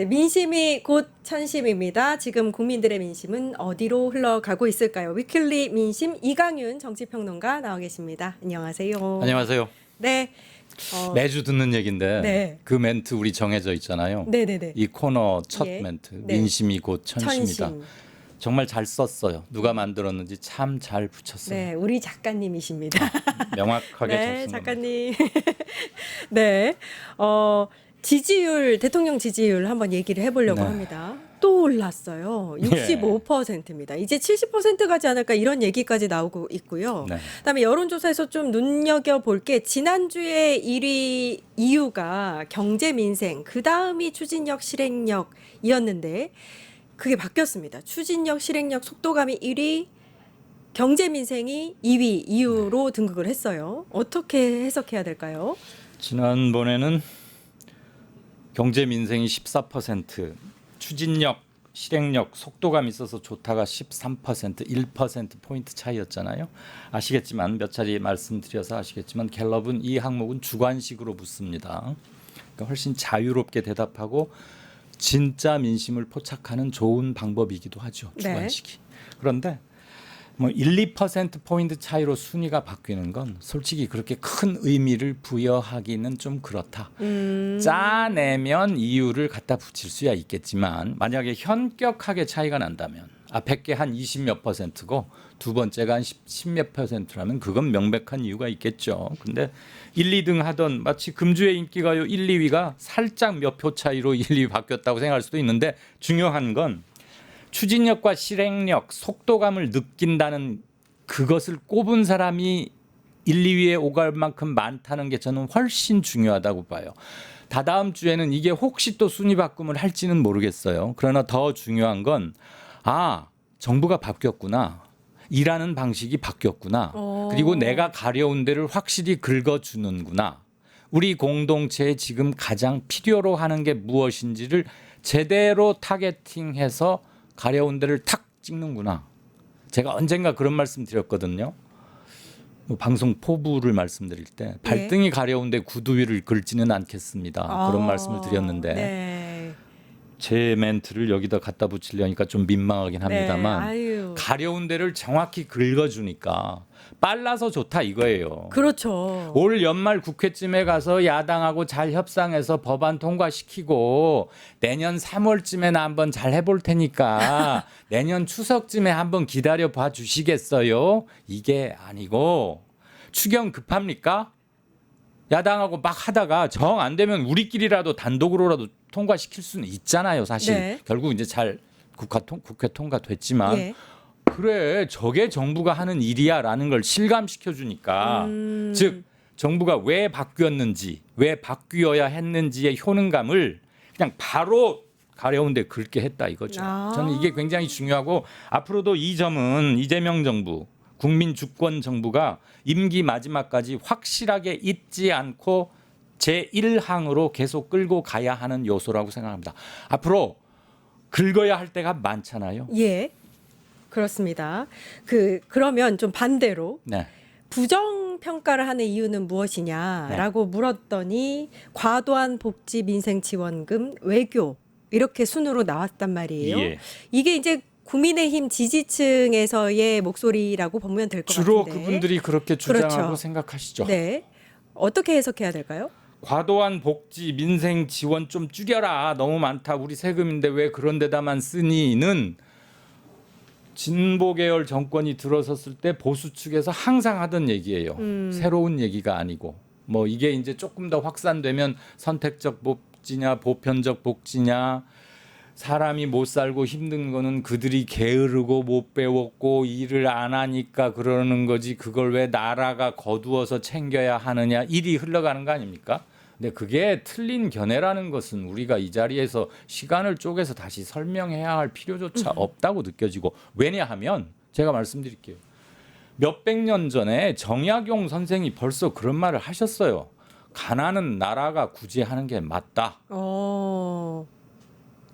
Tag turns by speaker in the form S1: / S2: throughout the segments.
S1: 네, 민심이 곧 찬심입니다. 지금 국민들의 민심은 어디로 흘러가고 있을까요? 위클리 민심 이강윤 정치평론가 나와 계십니다. 안녕하세요.
S2: 안녕하세요.
S1: 네.
S2: 매주 듣는 얘기인데
S1: 네.
S2: 그 멘트 우리 정해져 있잖아요.
S1: 네네네.
S2: 이 코너 첫
S1: 예.
S2: 멘트
S1: 네.
S2: 민심이 곧 천심이다.
S1: 천심.
S2: 정말 잘 썼어요. 누가 만들었는지 참 잘 붙였어요.
S1: 네, 우리 작가님이십니다.
S2: 명확하게 잘
S1: 네,
S2: 쓴 겁니다.
S1: 작가님. 네. 지지율, 대통령 지지율 한번 얘기를 해보려고
S2: 네.
S1: 합니다. 또 올랐어요. 65%입니다. 이제 70% 가지 않을까 이런 얘기까지 나오고 있고요.
S2: 네.
S1: 그다음에 여론조사에서 좀 눈여겨볼 게 지난주에 1위 이유가 경제 민생, 그다음이 추진력 실행력이었는데 그게 바뀌었습니다. 추진력 실행력 속도감이 1위, 경제 민생이 2위 이유로 등극을 했어요. 어떻게 해석해야 될까요?
S2: 지난번에는 경제 민생이 14%, 추진력, 실행력, 속도감 있어서 좋다가 13%, 1% 포인트 차이였잖아요. 아시겠지만 몇 차례 말씀드려서 아시겠지만 갤럽은 이 항목은 주관식으로 묻습니다. 그러니까 훨씬 자유롭게 대답하고 진짜 민심을 포착하는 좋은 방법이기도 하죠. 주관식이. 그런데 뭐 1, 2% 포인트 차이로 순위가 바뀌는 건 솔직히 그렇게 큰 의미를 부여하기는 좀 그렇다. 짜내면 이유를 갖다 붙일 수야 있겠지만 만약에 현격하게 차이가 난다면 앞에 게 한 20몇 %고 두 번째가 한 10몇 %라면 그건 명백한 이유가 있겠죠. 근데 1, 2등 하던 마치 금주의 인기가요 1, 2위가 살짝 몇 표 차이로 1, 2위 바뀌었다고 생각할 수도 있는데 중요한 건 추진력과 실행력, 속도감을 느낀다는 그것을 꼽은 사람이 1, 2위에 오갈 만큼 많다는 게 저는 훨씬 중요하다고 봐요. 다다음 주에는 이게 혹시 또 순위 바꿈을 할지는 모르겠어요. 그러나 더 중요한 건 정부가 바뀌었구나. 일하는 방식이 바뀌었구나. 그리고 내가 가려운 데를 확실히 긁어주는구나. 우리 공동체에 지금 가장 필요로 하는 게 무엇인지를 제대로 타겟팅해서 가려운 데를 탁 찍는구나. 제가 언젠가 그런 말씀 드렸거든요. 뭐 방송 포부를 말씀드릴 때 발등이 가려운 데 구두 위를 긁지는 않겠습니다. 그런 말씀을 드렸는데
S1: 네.
S2: 제 멘트를 여기다 갖다 붙이려니까 좀 민망하긴 합니다만
S1: 아유.
S2: 가려운 데를 정확히 긁어주니까 빨라서 좋다 이거예요.
S1: 그렇죠.
S2: 올 연말 국회쯤에 가서 야당하고 잘 협상해서 법안 통과시키고 내년 3월쯤에나 한번 잘 해볼 테니까 내년 추석쯤에 한번 기다려 봐 주시겠어요? 이게 아니고 추경 급합니까? 야당하고 막 하다가 정 안 되면 우리끼리라도 단독으로라도 통과시킬 수는 있잖아요. 사실
S1: 네.
S2: 결국 이제 잘 국회 통과됐지만
S1: 예.
S2: 그래 저게 정부가 하는 일이야라는 걸 실감시켜 주니까 즉 정부가 왜 바뀌었는지 왜 바뀌어야 했는지의 효능감을 그냥 바로 가려운 데 긁게 했다 이거죠. 저는 이게 굉장히 중요하고 앞으로도 이 점은 이재명 정부 국민 주권 정부가 임기 마지막까지 확실하게 잊지 않고 제1항으로 계속 끌고 가야 하는 요소라고 생각합니다. 앞으로 긁어야 할 때가 많잖아요.
S1: 예. 그렇습니다. 그러면 좀 반대로
S2: 네.
S1: 부정 평가를 하는 이유는 무엇이냐라고 물었더니 과도한 복지 민생 지원금 외교 이렇게 순으로 나왔단 말이에요.
S2: 예.
S1: 이게 이제 국민의힘 지지층에서의 목소리라고 보면 될 것 같은데.
S2: 주로 그분들이 그렇게 주장하고
S1: 그렇죠.
S2: 생각하시죠.
S1: 네. 어떻게 해석해야 될까요?
S2: 과도한 복지 민생 지원 좀 줄여라. 너무 많다. 우리 세금인데 왜 그런 데다만 쓰니는 진보 계열 정권이 들어섰을 때 보수 측에서 항상 하던 얘기예요. 새로운 얘기가 아니고. 뭐 이게 이제 조금 더 확산되면 선택적 복지냐 보편적 복지냐 사람이 못 살고 힘든 거는 그들이 게으르고 못 배웠고 일을 안 하니까 그러는 거지 그걸 왜 나라가 거두어서 챙겨야 하느냐 일이 흘러가는 거 아닙니까? 근데 그게 틀린 견해라는 것은 우리가 이 자리에서 시간을 쪼개서 다시 설명해야 할 필요조차 없다고 느껴지고 왜냐하면 제가 말씀드릴게요. 몇백 년 전에 정약용 선생이 벌써 그런 말을 하셨어요. 가난은 나라가 구제하는 게 맞다.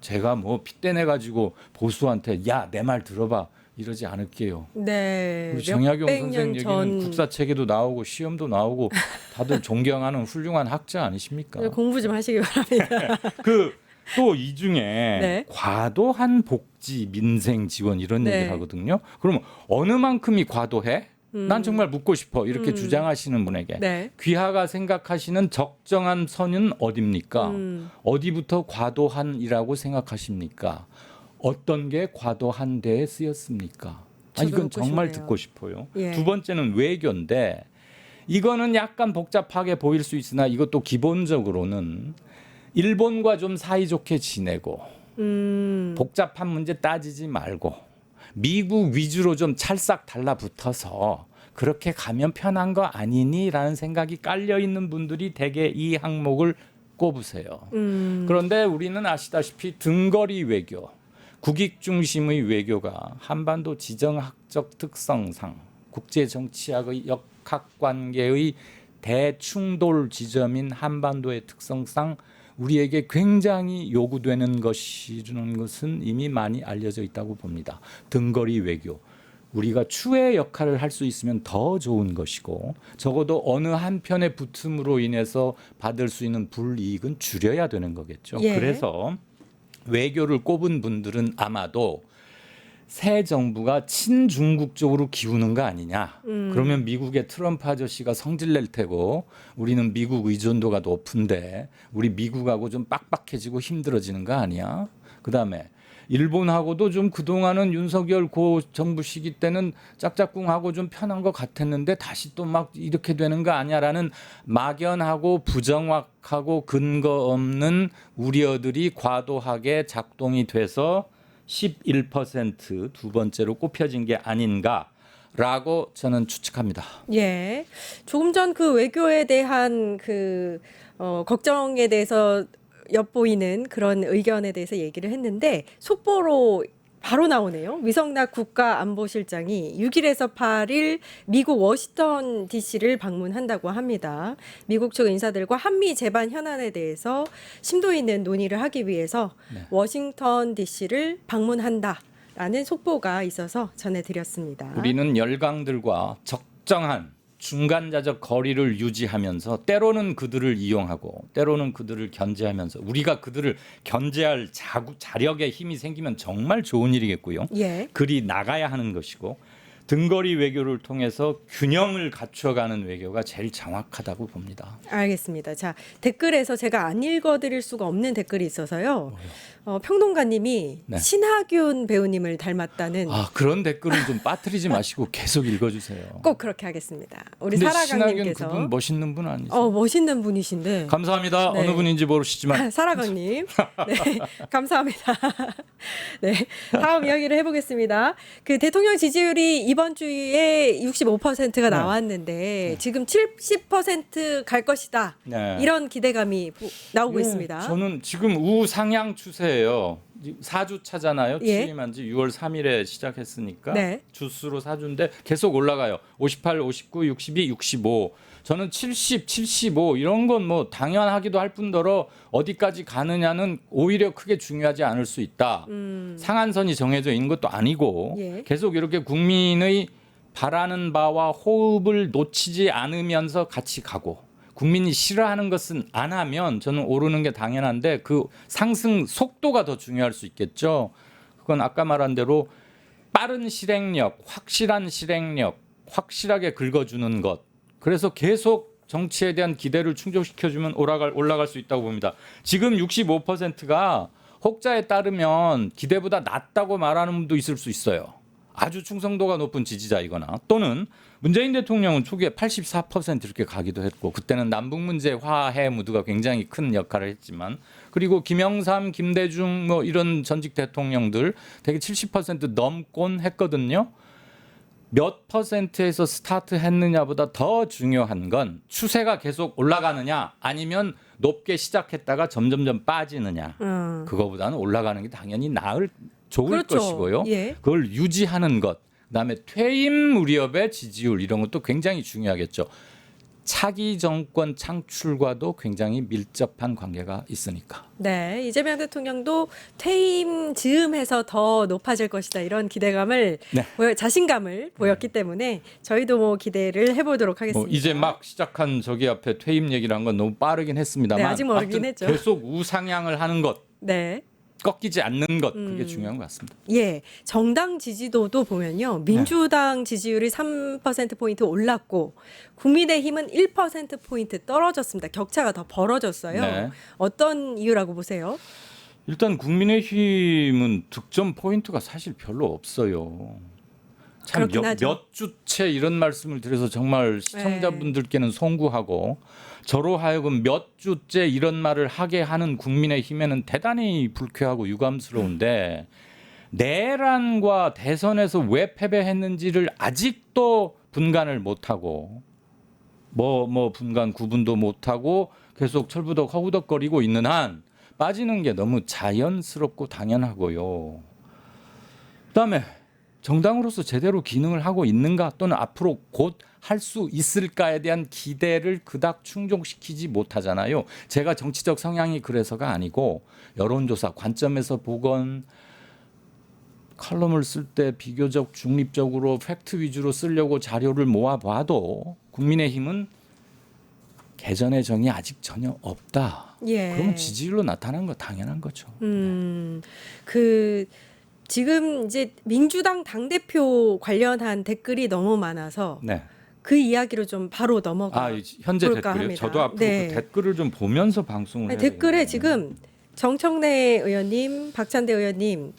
S2: 제가 뭐 핏대내 가지고 보수한테 야 내 말 들어봐 이러지 않을게요.
S1: 네.
S2: 우리 정약용
S1: 몇백
S2: 선생
S1: 년
S2: 얘기는
S1: 전
S2: 국사체계도 나오고 시험도 나오고 다들 존경하는 훌륭한 학자 아니십니까?
S1: 공부 좀 하시기 바랍니다.
S2: 그 또 이 중에
S1: 네.
S2: 과도한 복지, 민생 지원 이런
S1: 네.
S2: 얘기를 하거든요. 그러면 어느 만큼이 과도해? 난 정말 묻고 싶어. 이렇게 주장하시는 분에게
S1: 네.
S2: 귀하가 생각하시는 적정한 선은 어디입니까? 어디부터 과도한이라고 생각하십니까? 어떤 게 과도한 데에 쓰였습니까?
S1: 저도
S2: 이건
S1: 묻고
S2: 정말
S1: 싶네요.
S2: 듣고 싶어요.
S1: 예.
S2: 두 번째는 외교인데 이거는 약간 복잡하게 보일 수 있으나 이것도 기본적으로는 일본과 좀 사이좋게 지내고 복잡한 문제 따지지 말고 미국 위주로 좀 찰싹 달라붙어서 그렇게 가면 편한 거 아니니라는 생각이 깔려 있는 분들이 대개 이 항목을 꼽으세요. 그런데 우리는 아시다시피 등거리 외교, 국익 중심의 외교가 한반도 지정학적 특성상 국제 정치학의 역학관계의 대충돌 지점인 한반도의 특성상 우리에게 굉장히 요구되는 것이라는 것은 이미 많이 알려져 있다고 봅니다. 등거리 외교. 우리가 추의 역할을 할 수 있으면 더 좋은 것이고 적어도 어느 한편의 붙음으로 인해서 받을 수 있는 불이익은 줄여야 되는 거겠죠.
S1: 예.
S2: 그래서 외교를 꼽은 분들은 아마도 새 정부가 친중국 쪽으로 기우는 거 아니냐. 그러면 미국의 트럼프 아저씨가 성질낼 테고 우리는 미국 의존도가 높은데 우리 미국하고 좀 빡빡해지고 힘들어지는 거 아니야. 그다음에 일본하고도 좀 그동안은 윤석열 고 정부 시기 때는 짝짝꿍하고 좀 편한 것 같았는데 다시 또 막 이렇게 되는 거 아니야라는 막연하고 부정확하고 근거 없는 우려들이 과도하게 작동이 돼서 11%두 번째로 꼽혀진 게 아닌가라고 저는 추측합니다.
S1: 예. 조금 전 그 외교에 대한 걱정에 대해서 엿보이는 그런 의견에 대해서 얘기를 했는데 속보로 바로 나오네요. 위성락 국가안보실장이 6일에서 8일 미국 워싱턴 DC를 방문한다고 합니다. 미국 측 인사들과 한미 재반 현안에 대해서 심도 있는 논의를 하기 위해서 워싱턴 DC를 방문한다라는 속보가 있어서 전해드렸습니다.
S2: 우리는 열강들과 적정한 중간자적 거리를 유지하면서 때로는 그들을 이용하고 때로는 그들을 견제하면서 우리가 그들을 견제할 자력의 힘이 생기면 정말 좋은 일이겠고요.
S1: 예.
S2: 그리 나가야 하는 것이고 등거리 외교를 통해서 균형을 갖춰가는 외교가 제일 정확하다고 봅니다.
S1: 알겠습니다. 자, 댓글에서 제가 안 읽어드릴 수가 없는 댓글이 있어서요. 평론가님이
S2: 네.
S1: 신하균 배우님을 닮았다는
S2: 그런 댓글은 좀 빠뜨리지 마시고 계속 읽어주세요.
S1: 꼭 그렇게 하겠습니다. 우리
S2: 근데 신하균
S1: 사라강님께서
S2: 그분 멋있는 분 아니세요?
S1: 멋있는 분이신데
S2: 감사합니다.
S1: 네.
S2: 어느 분인지 모르시지만
S1: 사라강님, 네, 감사합니다. 네, 다음 이야기를 해보겠습니다. 그 대통령 지지율이 이번 주에 65%가 나왔는데 지금 70% 갈 것이다.
S2: 네.
S1: 이런 기대감이 나오고 있습니다.
S2: 저는 지금 우상향 추세예요. 4주 차잖아요.
S1: 예.
S2: 취임한 지 6월 3일에 시작했으니까
S1: 네.
S2: 주수로 4주인데 계속 올라가요. 58, 59, 62, 65. 저는 70, 75 이런 건 뭐 당연하기도 할 뿐더러 어디까지 가느냐는 오히려 크게 중요하지 않을 수 있다. 상한선이 정해져 있는 것도 아니고
S1: 예.
S2: 계속 이렇게 국민의 바라는 바와 호흡을 놓치지 않으면서 같이 가고 국민이 싫어하는 것은 안 하면 저는 오르는 게 당연한데 그 상승 속도가 더 중요할 수 있겠죠. 그건 아까 말한 대로 빠른 실행력, 확실한 실행력, 확실하게 긁어주는 것. 그래서 계속 정치에 대한 기대를 충족시켜주면 올라갈 수 있다고 봅니다. 지금 65%가 혹자에 따르면 기대보다 낮다고 말하는 분도 있을 수 있어요. 아주 충성도가 높은 지지자이거나 또는 문재인 대통령은 초기에 84% 이렇게 가기도 했고 그때는 남북 문제 화해 무드가 굉장히 큰 역할을 했지만 그리고 김영삼, 김대중 뭐 이런 전직 대통령들 되게 70% 넘곤 했거든요. 몇 퍼센트에서 스타트했느냐보다 더 중요한 건 추세가 계속 올라가느냐 아니면 높게 시작했다가 점점점 빠지느냐 그거보다는 올라가는 게 당연히 좋을
S1: 그렇죠.
S2: 것이고요.
S1: 예.
S2: 그걸 유지하는 것 그다음에 퇴임 무렵의 지지율 이런 것도 굉장히 중요하겠죠. 차기 정권 창출과도 굉장히 밀접한 관계가 있으니까.
S1: 네, 이재명 대통령도 퇴임 즈음해서 더 높아질 것이다 이런 기대감을
S2: 네.
S1: 자신감을 보였기 때문에 저희도 뭐 기대를 해보도록 하겠습니다.
S2: 이제 막 시작한 저기 앞에 퇴임 얘기를 한 건 너무 빠르긴 했습니다만
S1: 네, 아직 멀긴
S2: 아무튼
S1: 했죠.
S2: 계속 우상향을 하는 것,
S1: 네.
S2: 꺾이지 않는 것 그게 중요한 것 같습니다.
S1: 예, 정당 지지도도 보면요. 민주당 지지율이 3%포인트 올랐고 국민의힘은 1%포인트 떨어졌습니다. 격차가 더 벌어졌어요.
S2: 네.
S1: 어떤 이유라고 보세요?
S2: 일단 국민의힘은 득점 포인트가 사실 별로 없어요. 참
S1: 그렇긴 하죠.
S2: 몇 주째 이런 말씀을 드려서 정말 시청자분들께는 송구하고 저로 하여금 몇 주째 이런 말을 하게 하는 국민의힘에는 대단히 불쾌하고 유감스러운데 내란과 대선에서 왜 패배했는지를 아직도 분간을 못하고 뭐 분간 구분도 못하고 계속 철부덕 허우덕거리고 있는 한 빠지는 게 너무 자연스럽고 당연하고요. 그다음에 정당으로서 제대로 기능을 하고 있는가 또는 앞으로 곧 할 수 있을까에 대한 기대를 그닥 충족시키지 못하잖아요. 제가 정치적 성향이 그래서가 아니고 여론조사 관점에서 보건 칼럼을 쓸 때 비교적 중립적으로 팩트 위주로 쓰려고 자료를 모아봐도 국민의힘은 개전의 정이 아직 전혀 없다.
S1: 예.
S2: 그러면 지지율로 나타난 거 당연한 거죠.
S1: 그 지금 이제 민주당 당대표 관련한 댓글이 너무 많아서
S2: 네.
S1: 그 이야기로 좀 바로 넘어가
S2: 현재
S1: 볼까
S2: 댓글이요?
S1: 합니다.
S2: 저도 앞으로
S1: 네.
S2: 그 댓글을 좀 보면서 방송을 해야
S1: 댓글에
S2: 되겠네요.
S1: 지금 정청래 의원님, 박찬대 의원님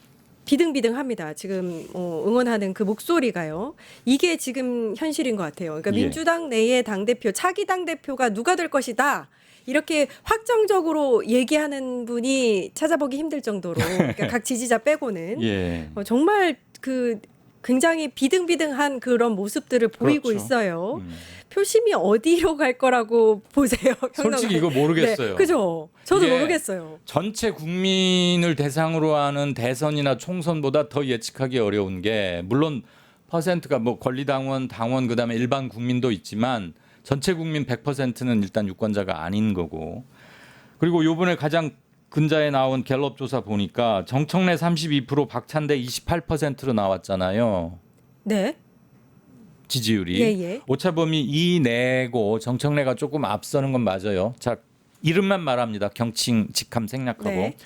S1: 비등비등합니다. 지금 응원하는 그 목소리가요. 이게 지금 현실인 것 같아요. 그러니까
S2: 예.
S1: 민주당 내의 당대표, 차기 당대표가 누가 될 것이다. 이렇게 확정적으로 얘기하는 분이 찾아보기 힘들 정도로 그러니까 각 지지자 빼고는
S2: 예.
S1: 정말 그 굉장히 비등비등한 그런 모습들을 보이고
S2: 그렇죠.
S1: 있어요. 표심이 어디로 갈 거라고 보세요?
S2: 솔직히 이거 모르겠어요.
S1: 네, 그죠? 저도
S2: 이게
S1: 모르겠어요.
S2: 전체 국민을 대상으로 하는 대선이나 총선보다 더 예측하기 어려운 게 물론 퍼센트가 뭐 권리당원, 당원 그다음에 일반 국민도 있지만 전체 국민 100%는 일단 유권자가 아닌 거고 그리고 요번에 가장 근자에 나온 갤럽 조사 보니까 정청래 32% 박찬대 28%로 나왔잖아요.
S1: 네.
S2: 지지율이.
S1: 예.
S2: 오차범위 2 내고 정청래가 조금 앞서는 건 맞아요. 자, 이름만 말합니다. 경칭, 직함 생략하고.
S1: 네.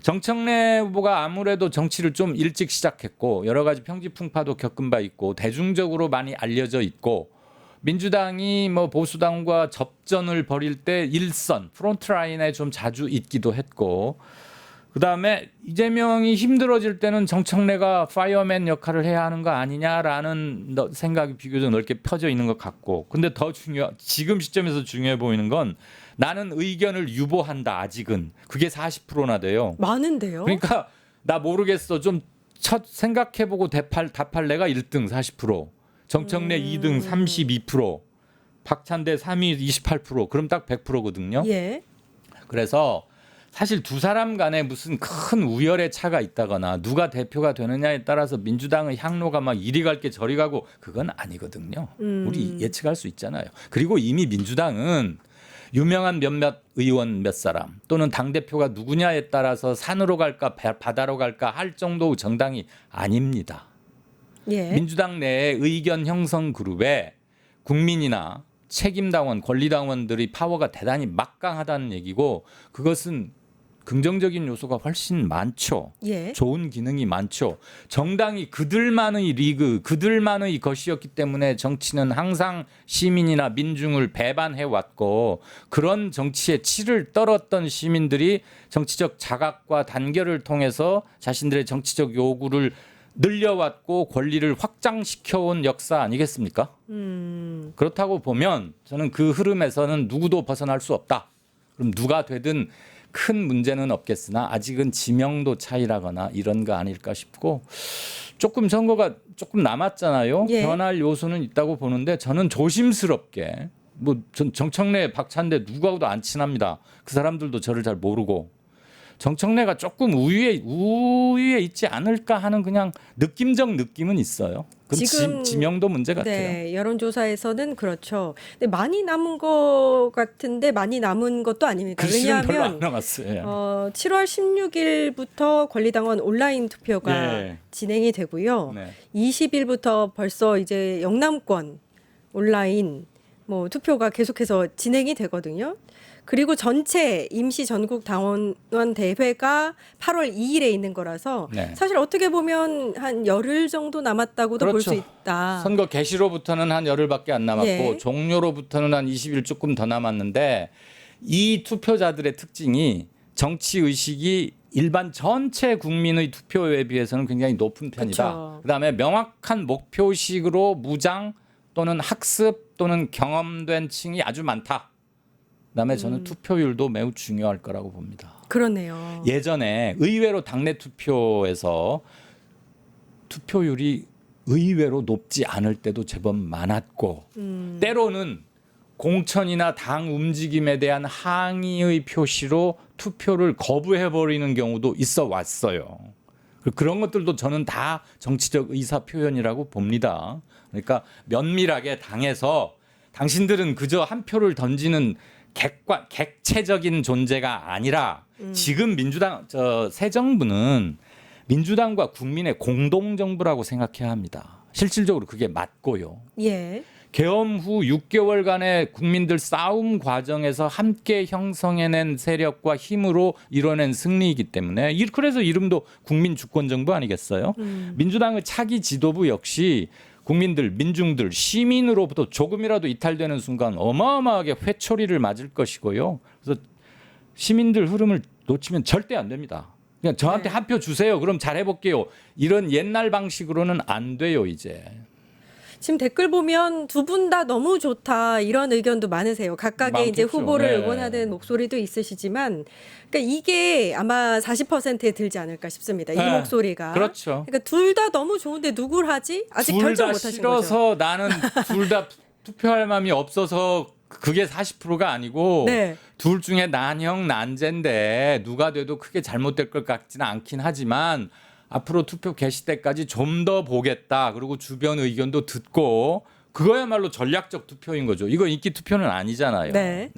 S2: 정청래 후보가 아무래도 정치를 좀 일찍 시작했고 여러 가지 평지풍파도 겪은 바 있고 대중적으로 많이 알려져 있고 민주당이 뭐 보수당과 접전을 벌일 때 일선 프론트라인에 좀 자주 있기도 했고 그다음에 이재명이 힘들어질 때는 정청래가 파이어맨 역할을 해야 하는 거 아니냐라는 생각이 비교적 넓게 펴져 있는 것 같고 근데 더 지금 시점에서 중요해 보이는 건 나는 의견을 유보한다 아직은 그게 40%나 돼요.
S1: 많은데요.
S2: 그러니까 나 모르겠어 좀 첫 생각해보고 답할 내가 1등 40% 정청래 2등 32% 박찬대 3위 28% 그럼 딱 100%거든요.
S1: 예.
S2: 그래서 사실 두 사람 간에 무슨 큰 우열의 차가 있다거나 누가 대표가 되느냐에 따라서 민주당의 향로가 막 이리 갈게 저리 가고 그건 아니거든요. 우리 예측할 수 있잖아요. 그리고 이미 민주당은 유명한 몇몇 의원 몇 사람 또는 당대표가 누구냐에 따라서 산으로 갈까 바다로 갈까 할 정도의 정당이 아닙니다.
S1: 예.
S2: 민주당 내의 의견 형성 그룹에 국민이나 책임당원, 권리당원들이 파워가 대단히 막강하다는 얘기고 그것은 긍정적인 요소가 훨씬 많죠.
S1: 예.
S2: 좋은 기능이 많죠. 정당이 그들만의 리그, 그들만의 것이었기 때문에 정치는 항상 시민이나 민중을 배반해 왔고 그런 정치에 치를 떨었던 시민들이 정치적 자각과 단결을 통해서 자신들의 정치적 요구를 늘려왔고 권리를 확장시켜온 역사 아니겠습니까? 그렇다고 보면 저는 그 흐름에서는 누구도 벗어날 수 없다. 그럼 누가 되든 큰 문제는 없겠으나 아직은 지명도 차이라거나 이런 거 아닐까 싶고 조금 선거가 조금 남았잖아요.
S1: 예.
S2: 변할 요소는 있다고 보는데 저는 조심스럽게 뭐 정청래 박찬대 누구하고도 안 친합니다. 그 사람들도 저를 잘 모르고 정청래가 조금 우위에 있지 않을까 하는 그냥 느낌적 느낌은 있어요.
S1: 지금
S2: 지명도 문제 같아요.
S1: 네, 여론조사에서는 그렇죠. 근데 많이 남은 것 같은데 많이 남은 것도 아닙니다.
S2: 글씨는 별로 안
S1: 왜냐하면
S2: 남았어요.
S1: 7월 16일부터 권리당원 온라인 투표가
S2: 예.
S1: 진행이 되고요.
S2: 네.
S1: 20일부터 벌써 이제 영남권 온라인 뭐 투표가 계속해서 진행이 되거든요. 그리고 전체 임시 전국 당원원 대회가 8월 2일에 있는 거라서
S2: 네.
S1: 사실 어떻게 보면 한 열흘 정도 남았다고도 볼 수
S2: 그렇죠.
S1: 있다.
S2: 선거 개시로부터는 한 열흘밖에 안 남았고
S1: 예.
S2: 종료로부터는 한 20일 조금 더 남았는데 이 투표자들의 특징이 정치 의식이 일반 전체 국민의 투표에 비해서는 굉장히 높은 편이다.
S1: 그쵸.
S2: 그다음에 명확한 목표식으로 무장 또는 학습 또는 경험된 층이 아주 많다. 그다음에 저는 투표율도 매우 중요할 거라고 봅니다.
S1: 그러네요.
S2: 예전에 의외로 당내 투표에서 투표율이 의외로 높지 않을 때도 제법 많았고 때로는 공천이나 당 움직임에 대한 항의의 표시로 투표를 거부해버리는 경우도 있어 왔어요. 그런 것들도 저는 다 정치적 의사 표현이라고 봅니다. 그러니까 면밀하게 당에서 당신들은 그저 한 표를 던지는 객체적인 존재가 아니라 지금 민주당 새 정부는 민주당과 국민의 공동 정부라고 생각해야 합니다. 실질적으로 그게 맞고요.
S1: 예.
S2: 계엄 후 6개월간의 국민들 싸움 과정에서 함께 형성해낸 세력과 힘으로 이뤄낸 승리이기 때문에 그래서 이름도 국민 주권 정부 아니겠어요? 민주당의 차기 지도부 역시 국민들, 민중들, 시민으로부터 조금이라도 이탈되는 순간 어마어마하게 회초리를 맞을 것이고요. 그래서 시민들 흐름을 놓치면 절대 안 됩니다. 그냥 저한테
S1: 네.
S2: 한 표 주세요. 그럼 잘해볼게요. 이런 옛날 방식으로는 안 돼요, 이제.
S1: 지금 댓글 보면 두 분 다 너무 좋다 이런 의견도 많으세요. 각각의 이제
S2: 많겠죠.
S1: 후보를
S2: 네.
S1: 응원하는 목소리도 있으시지만, 그러니까 이게 아마 40%에 들지 않을까 싶습니다. 이
S2: 네.
S1: 목소리가.
S2: 그렇죠.
S1: 그러니까 둘 다 너무 좋은데 누굴 하지? 아직
S2: 둘
S1: 결정
S2: 다
S1: 못 하신 거죠.
S2: 싫어서 나는 둘 다 투표할 마음이 없어서 그게 40%가 아니고
S1: 네.
S2: 둘 중에 난형 난제인데 누가 돼도 크게 잘못될 것 같지는 않긴 하지만 앞으로 투표 개시 때까지 좀 더 보겠다. 그리고 주변 의견도 듣고 그거야말로 전략적 투표인 거죠. 이거 인기 투표는 아니잖아요.
S1: 네.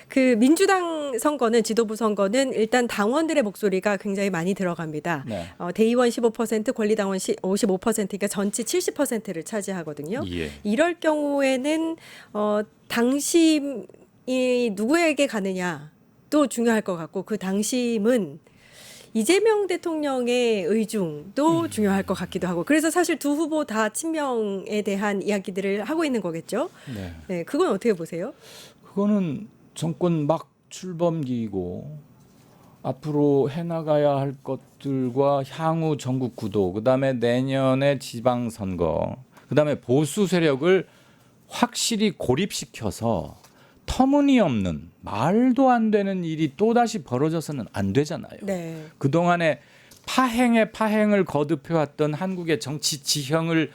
S1: 그 민주당 선거는 지도부 선거는 일단 당원들의 목소리가 굉장히 많이 들어갑니다.
S2: 네.
S1: 대의원 15%, 권리당원 55%니까 전체 70%를 차지하거든요.
S2: 예.
S1: 이럴 경우에는 당심이 누구에게 가느냐도 중요할 것 같고 그 당심은 이재명 대통령의 의중도 중요할 것 같기도 하고 그래서 사실 두 후보 다 친명에 대한 이야기들을 하고 있는 거겠죠.
S2: 네.
S1: 네, 그건 어떻게 보세요?
S2: 그거는 정권 막 출범기이고 앞으로 해나가야 할 것들과 향후 전국 구도, 그다음에 내년에 지방선거, 그다음에 보수 세력을 확실히 고립시켜서 터무니없는 말도 안 되는 일이 또다시 벌어져서는 안 되잖아요.
S1: 네.
S2: 그동안에 파행을 거듭해왔던 한국의 정치 지형을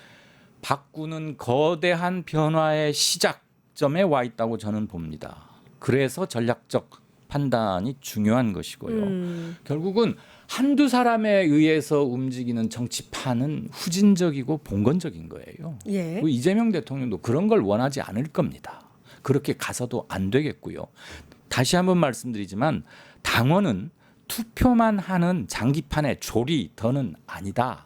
S2: 바꾸는 거대한 변화의 시작점에 와 있다고 저는 봅니다. 그래서 전략적 판단이 중요한 것이고요. 결국은 한두 사람에 의해서 움직이는 정치판은 후진적이고 봉건적인 거예요.
S1: 예.
S2: 그리고 이재명 대통령도 그런 걸 원하지 않을 겁니다. 그렇게 가서도 안 되겠고요. 다시 한번 말씀드리지만 당원은 투표만 하는 장기판의 조리더는 아니다.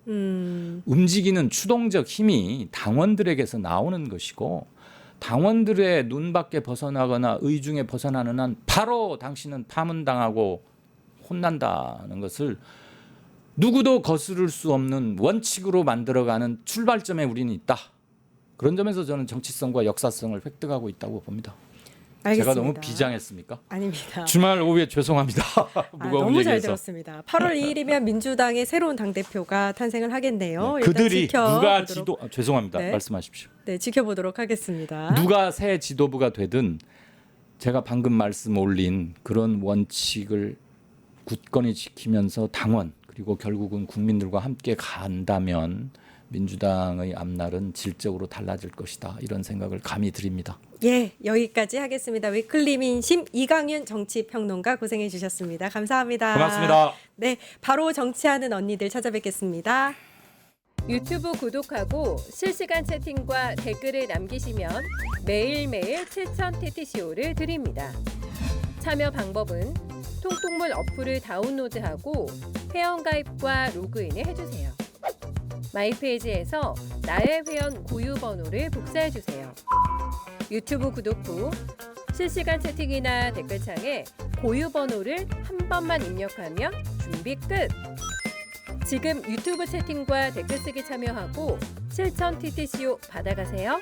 S2: 움직이는 추동적 힘이 당원들에게서 나오는 것이고 당원들의 눈 밖에 벗어나거나 의중에 벗어나는 한 바로 당신은 파문당하고 혼난다는 것을 누구도 거스를 수 없는 원칙으로 만들어가는 출발점에 우리는 있다. 그런 점에서 저는 정치성과 역사성을 획득하고 있다고 봅니다.
S1: 알겠습니다.
S2: 제가 너무 비장했습니까?
S1: 아닙니다.
S2: 주말 오후에 죄송합니다. 무거운
S1: 너무 잘
S2: 얘기해서.
S1: 들었습니다. 8월 2일이면 민주당의 새로운 당대표가 탄생을 하겠네요. 일단
S2: 그들이 누가
S1: 지켜보도록-
S2: 죄송합니다.
S1: 네.
S2: 말씀하십시오.
S1: 네, 지켜보도록 하겠습니다.
S2: 누가 새 지도부가 되든 제가 방금 말씀 올린 그런 원칙을 굳건히 지키면서 당원 그리고 결국은 국민들과 함께 간다면 민주당의 앞날은 질적으로 달라질 것이다. 이런 생각을 감히 드립니다.
S1: 예, 여기까지 하겠습니다. 위클리 민심 이강윤 정치평론가 고생해 주셨습니다. 감사합니다.
S2: 고맙습니다.
S1: 네, 바로 정치하는 언니들 찾아뵙겠습니다.
S3: 유튜브 구독하고 실시간 채팅과 댓글을 남기시면 매일매일 7,000TTCO를 드립니다. 참여 방법은 통통물 어플을 다운로드하고 회원가입과 로그인을 해주세요. 마이페이지에서 나의 회원 고유 번호를 복사해주세요. 유튜브 구독 후 실시간 채팅이나 댓글창에 고유 번호를 한 번만 입력하면 준비 끝! 지금 유튜브 채팅과 댓글 쓰기 참여하고 7,000TTCO 받아가세요.